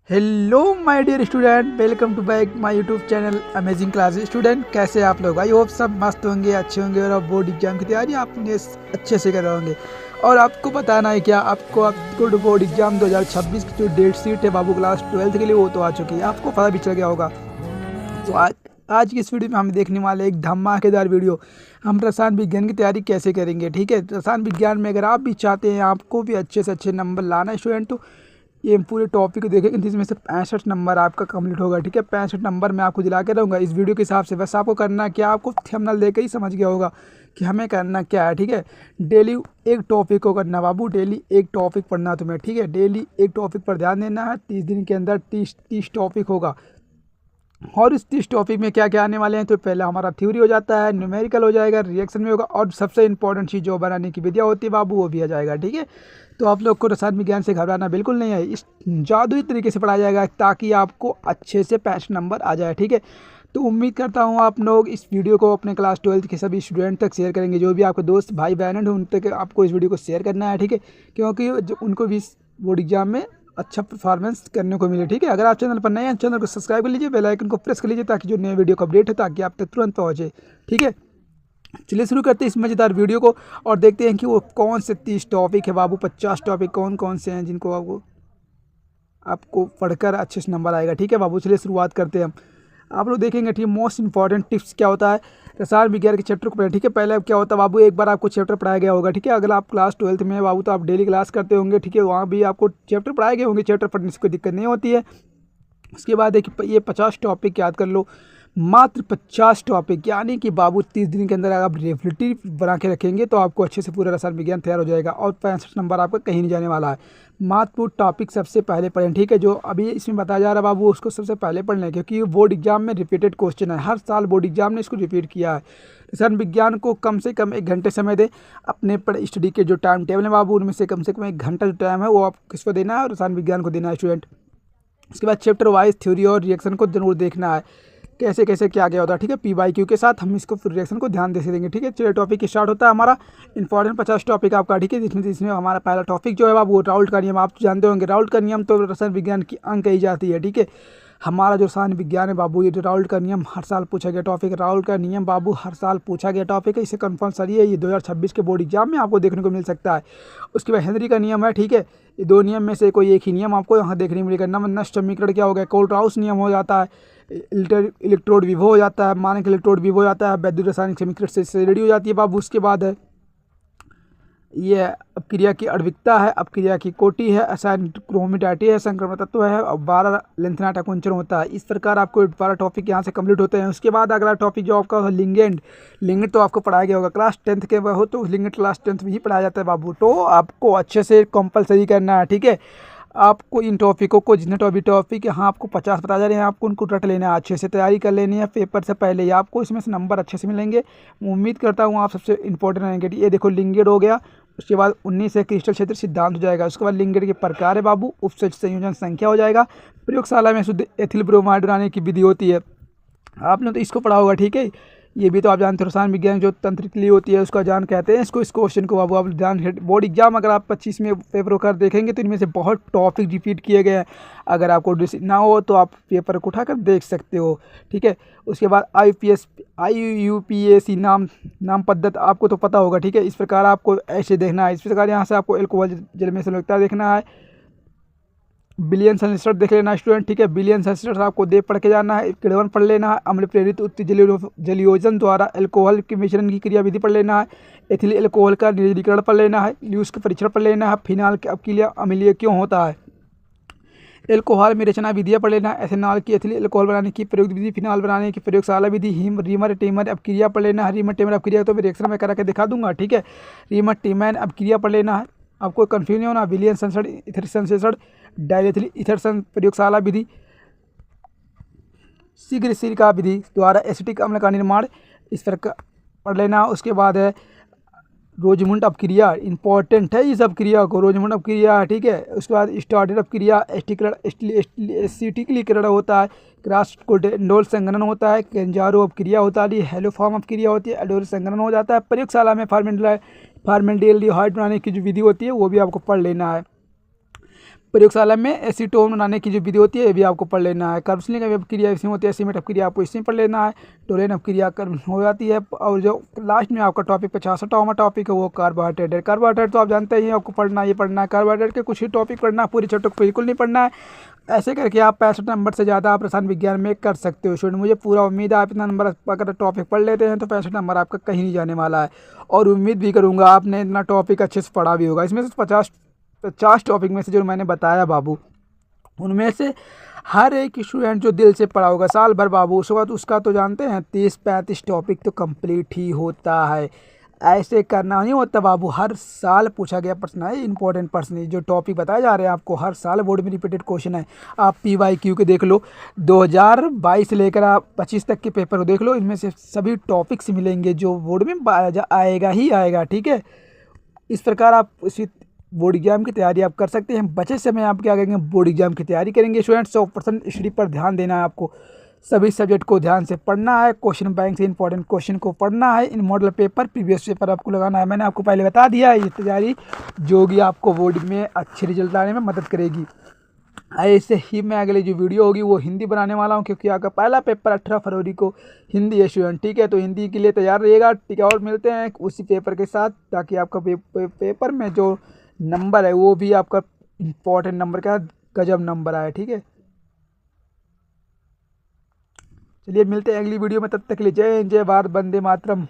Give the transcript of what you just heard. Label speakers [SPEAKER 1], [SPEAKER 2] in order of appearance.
[SPEAKER 1] Hello my dear student, welcome to back my YouTube channel amazing classes. Student कैसे हैं आप लोग? I hope सब मस्त होंगे, अच्छे होंगे और बोर्ड एग्जाम की तैयारी आपने अच्छे से कर रहे होंगे। और आपको बताना है क्या, आपको बोर्ड एग्जाम 2026 की जो डेट शीट है बाबू क्लास 12th के लिए वो तो आ चुकी है, आपको पता भी चल गया होगा। तो आज की इस वीडियो में हम देखने वाले एक धमाकेदार वीडियो, हम रसायन विज्ञान की तैयारी कैसे करेंगे। ठीक है, रसायन विज्ञान में अगर आप भी चाहते हैं आपको भी अच्छे से अच्छे नंबर लाना है स्टूडेंट, तो ये पूरे टॉपिक को देखेंगे जिसमें से 65 नंबर आपका कंप्लीट होगा। ठीक है, 65 नंबर मैं आपको दिला के रहूँगा इस वीडियो के हिसाब से। बस आपको करना क्या, आपको थंबनेल देकर ही समझ गया होगा कि हमें करना क्या है। ठीक है, डेली एक टॉपिक को करना बाबू, डेली एक टॉपिक पढ़ना तुम्हें। ठीक है, डेली एक टॉपिक पर ध्यान देना है। 30 दिन के अंदर 30 टॉपिक होगा। और इस 30 टॉपिक में क्या क्या आने वाले हैं, तो पहला हमारा थ्योरी हो जाता है, न्यूमेरिकल हो जाएगा, रिएक्शन में होगा, और सबसे इंपॉर्टेंट चीज़ जो बनाने की विधिया होती है बाबू वो भी आ जाएगा। ठीक है, तो आप लोग को रसायन विज्ञान से घबराना बिल्कुल नहीं है, इस जादुई तरीके से पढ़ाया जाएगा ताकि आपको अच्छे से 65 नंबर आ जाए। ठीक है, तो उम्मीद करता हूँ आप लोग इस वीडियो को अपने क्लास 12th के सभी स्टूडेंट तक शेयर करेंगे। जो भी आपके दोस्त भाई बहन हैं उन तक आपको इस वीडियो को शेयर करना है। ठीक है, क्योंकि उनको भी इस बोर्ड एग्जाम में अच्छा परफॉर्मेंस करने को मिले। ठीक है, अगर आप चैनल पर नए हैं चैनल को सब्सक्राइब कर लीजिए, बेल आइकन को प्रेस कर लीजिए ताकि जो नए वीडियो का अपडेट है ताकि आप तक तुरंत पहुँचे। ठीक है, चलिए शुरू करते हैं इस मज़ेदार वीडियो को और देखते हैं कि वो कौन से 30 टॉपिक है बाबू। 50 टॉपिक कौन कौन से हैं जिनको आपको पढ़कर अच्छे से नंबर आएगा। ठीक है बाबू, चलिए शुरुआत करते हैं हम। आप लोग देखेंगे ठीक है, मोस्ट इंपॉर्टेंट टिप्स क्या होता है रसायन विज्ञान के चैप्टर को पढ़ें। ठीक है, पहले क्या होता है बाबू, एक बार आपको चैप्टर पढ़ाया गया होगा। ठीक है, अगर आप क्लास 12th में है बाबू तो आप डेली क्लास करते होंगे। ठीक है, वहाँ भी आपको चैप्टर पढ़ाए गए होंगे, चैप्टर पढ़ने से कोई दिक्कत नहीं होती है। उसके बाद देखिए ये 50 टॉपिक याद कर लो, मात्र 50 टॉपिक, यानी कि बाबू 30 दिन के अंदर अगर आप रेफिलिटी बना के रखेंगे तो आपको अच्छे से पूरा रसायन विज्ञान तैयार हो जाएगा और 65 नंबर आपका कहीं नहीं जाने वाला है। मात्र टॉपिक सबसे पहले पढ़ें। ठीक है, जो अभी इसमें बताया जा रहा है बाबू उसको सबसे पहले पढ़ लें, क्योंकि बोर्ड एग्जाम में रिपीटेड क्वेश्चन है, हर साल बोर्ड एग्जाम ने इसको रिपीट किया है। रसायन विज्ञान को कम से कम 1 घंटे समय दें। अपने स्टडी के जो टाइम टेबल है बाबू उनमें से कम 1 घंटा जो टाइम है वो आप किसको देना है, रसायन विज्ञान को देना है स्टूडेंट। उसके बाद चैप्टर वाइज थ्योरी और रिएक्शन को जरूर देखना है, कैसे कैसे क्या क्या होता है। ठीक है, PYQ के साथ हम इसको फिर रिएक्शन को ध्यान दे देंगे। ठीक है, चलिए टॉपिक स्टार्ट होता है हमारा इंपॉर्टेंट 50 टॉपिक आपका। ठीक है, जिसमें हमारा पहला टॉपिक जो है बाबू वो राउल्ट का नियम। आप जानते होंगे राउल्ट का नियम तो रसायन विज्ञान की अंक कही जाती है। ठीक है, हमारा जो रसायन विज्ञान है बाबू, ये जो राउल्ट का नियम हर साल पूछा गया टॉपिक, राउल्ट का नियम बाबू हर साल पूछा गया टॉपिक है। इसे कंपल्सरी है, ये 2026 के बोर्ड एग्जाम में आपको देखने को मिल सकता है। उसके बाद हेनरी का नियम है। ठीक है, ये 2 नियम में से कोई एक ही नियम आपको यहाँ देखने मिलेगा। नष्ट समीकरण क्या हो गया, कोल्ट्राउस नियम हो जाता है, इलेक्ट्रोड विभव हो जाता है, मानक इलेक्ट्रोड विभव हो जाता है, वैद्युत रासायनिक समीकरण से रेडी हो जाती है बाबू। उसके बाद है ये अपक्रिया की आणविकता है, अपक्रिया की कोटि है, असाइन क्रोमेटाइटी है, संक्रमण तत्व है, और 12 लेंथनाइट आकुंचन होता है। इस प्रकार आपको 12 टॉपिक यहाँ से कंप्लीट होते हैं। उसके बाद अगला टॉपिक जो आपका लिंगेंड, लिंगेंड तो आपको पढ़ाया गया होगा क्लास 10th के हो, तो लिंगेंड क्लास 10th में ही पढ़ाया जाता है बाबू, तो आपको अच्छे से कंपलसरी करना है। ठीक है, आपको इन टॉपिकों को जितने टॉपिक यहाँ आपको 50 बता जा रहे हैं आपको उनको रट लेना है, अच्छे से तैयारी कर लेनी है। पेपर से पहले ही आपको इसमें से नंबर अच्छे से मिलेंगे। उम्मीद करता हूँ आप सबसे इंपॉर्टेंट रहेंगे। ये देखो लिंगेड हो गया, उसके बाद 19 से क्रिस्टल क्षेत्र सिद्धांत हो जाएगा। उसके बाद लिंगेड के प्रकार है बाबू, उपसर्ग संयोजन संख्या हो जाएगा। प्रयोगशाला में शुद्ध एथिल ब्रोमाइड बनाने की विधि होती है, आपने तो इसको पढ़ा होगा। ठीक है, ये भी तो आप जानते हो रसायन विज्ञान जो तंत्रिकली होती है उसका जान कहते हैं इसको। इस क्वेश्चन को बाबू आप ध्यान, बोर्ड एग्जाम अगर आप 25 में पेपर कर देखेंगे तो इनमें से बहुत टॉपिक रिपीट किए गए हैं। अगर आपको ना हो तो आप पेपर को उठाकर देख सकते हो। ठीक है, उसके बाद IUPAC नाम पद्धति आपको तो पता होगा। ठीक है, इस प्रकार आपको ऐसे देखना है, इस प्रकार यहाँ से आपको एल्कोहल जल में संयोजकता देखना है। बिलियन संश्लेषण देख लेना स्टूडेंट। ठीक है, बिलियन संश्लेषण आपको देख पढ़ के जाना है। किण्वन पढ़ लेना है। अम्ल प्रेरित उत्तेजित जलयोजन द्वारा एल्कोहल के मिश्रण की क्रिया विधि पढ़ लेना है। एथिल एल्कोहल का निर्जलीकरण पढ़ लेना है। ल्यूस का परीक्षण पढ़ लेना है। फिनाल के अपक्रिया अम्लीय क्यों होता है, एल्कोहल में रचना विधियाँ पढ़ लेना है। एथेनॉल की एथिल एल्कोहल बनाने की प्रयोग विधि, फिनाल बनाने की प्रयोगशाला विधि, रीमर टेमर अपक्रिया पढ़ लेना है। रीमर टेमर अपक्रिया तो मैं रिएक्शन में करा के दिखा दूंगा। ठीक है, रीमर टेमैन अपक्रिया पढ़ लेना है, आपको कंफ्यूज नहीं होना। विलियन संश्लेषण, इथर संश्लेषण, डायरेथिल इथर प्रयोगशाला विधि, शीघ्र सिरका विधि द्वारा एसिटिक अम्ल का निर्माण, इस पर पढ़ लेना। उसके बाद है रोजमुंड अपक्रिया, इंपॉर्टेंट है इस अपक्रिया को, रोजमुंड अपक्रिया। ठीक है, उसके बाद स्टार्टर अपक्रिया, एसिटिकलीकरण होता है, क्रॉस कोडेंडोल संघनन होता है, केंजारो अपक्रिया होता है, हेलोफॉर्म अपक्रिया होती है, एडोल संघनन हो जाता है। प्रयोगशाला में फार्मेल्डिहाइड बनाने की जो विधि होती है वो भी आपको पढ़ लेना है। प्रयोगशाला में एसीटोन बनाने की जो विधि होती है ये भी आपको पढ़ लेना है। कार्बोक्सिलिक अपक्रिया इसमें होती है, एसिमेट अपक्रिया आपको इसमें पढ़ लेना है। टोलेन अपक्रिया हो जाती है। और जो लास्ट में आपका टॉपिक 65वां टॉपिक है वो कार्बोहाइड्रेट है। कार्बोहाइड्रेट तो आप जानते ही हैं, आपको पढ़ना ये पढ़ना है। कार्बोहाइड्रेट के कुछ ही टॉपिक पढ़ना है, पूरी चैप्टर को बिल्कुल नहीं पढ़ना है। ऐसे करके आप 65 नंबर से ज़्यादा आप रसायन विज्ञान में कर सकते हो स्टूडेंट। मुझे पूरा उम्मीद है आप इतना नंबर अगर टॉपिक पढ़ लेते हैं तो 65 नंबर आपका कहीं नहीं जाने वाला है। और उम्मीद भी करूँगा आपने इतना टॉपिक अच्छे से पढ़ा भी होगा। इसमें से 50 टॉपिक में से जो मैंने बताया बाबू, उनमें से हर एक स्टूडेंट जो दिल से पढ़ा होगा साल भर बाबू, उसका तो जानते हैं 30-35 टॉपिक तो कंप्लीट ही होता है। ऐसे करना नहीं होता बाबू, हर साल पूछा गया प्रश्न है, इंपॉर्टेंट प्रश्न है। जो टॉपिक बताए जा रहे हैं आपको हर साल बोर्ड में रिपीटेड क्वेश्चन है। आप PYQ के देख लो, 2022 से लेकर आप 25 तक के पेपर को देख लो, इनमें से सभी टॉपिक्स मिलेंगे जो बोर्ड में आएगा ही आएगा। ठीक है, इस प्रकार आप इसी बोर्ड एग्जाम की तैयारी आप कर सकते हैं। बचे समय आप क्या करेंगे, बोर्ड एग्जाम की तैयारी करेंगे स्टूडेंट। 100% स्टडी पर ध्यान देना है आपको, सभी सब्जेक्ट को ध्यान से पढ़ना है। क्वेश्चन बैंक से इंपॉर्टेंट क्वेश्चन को पढ़ना है। इन मॉडल पेपर प्रीवियस पेपर आपको लगाना है। मैंने आपको पहले बता दिया है ये तैयारी जो भी आपको बोर्ड में अच्छे रिजल्ट लाने में मदद करेगी। ऐसे ही मैं अगली जो वीडियो होगी वो हिंदी बनाने वाला हूँ, क्योंकि आपका पहला पेपर 18 फरवरी को हिंदी है स्टूडेंट। ठीक है, तो हिंदी के लिए तैयार रहिएगा। ठीक है, और मिलते हैं उसी पेपर के साथ, ताकि आपका पेपर में जो नंबर है वो भी आपका इम्पोर्टेंट नंबर का गजब नंबर आए। ठीक है, चलिए मिलते हैं अगली वीडियो में, तब तक के लिए जय हिंद, जय भारत, वंदे मातरम।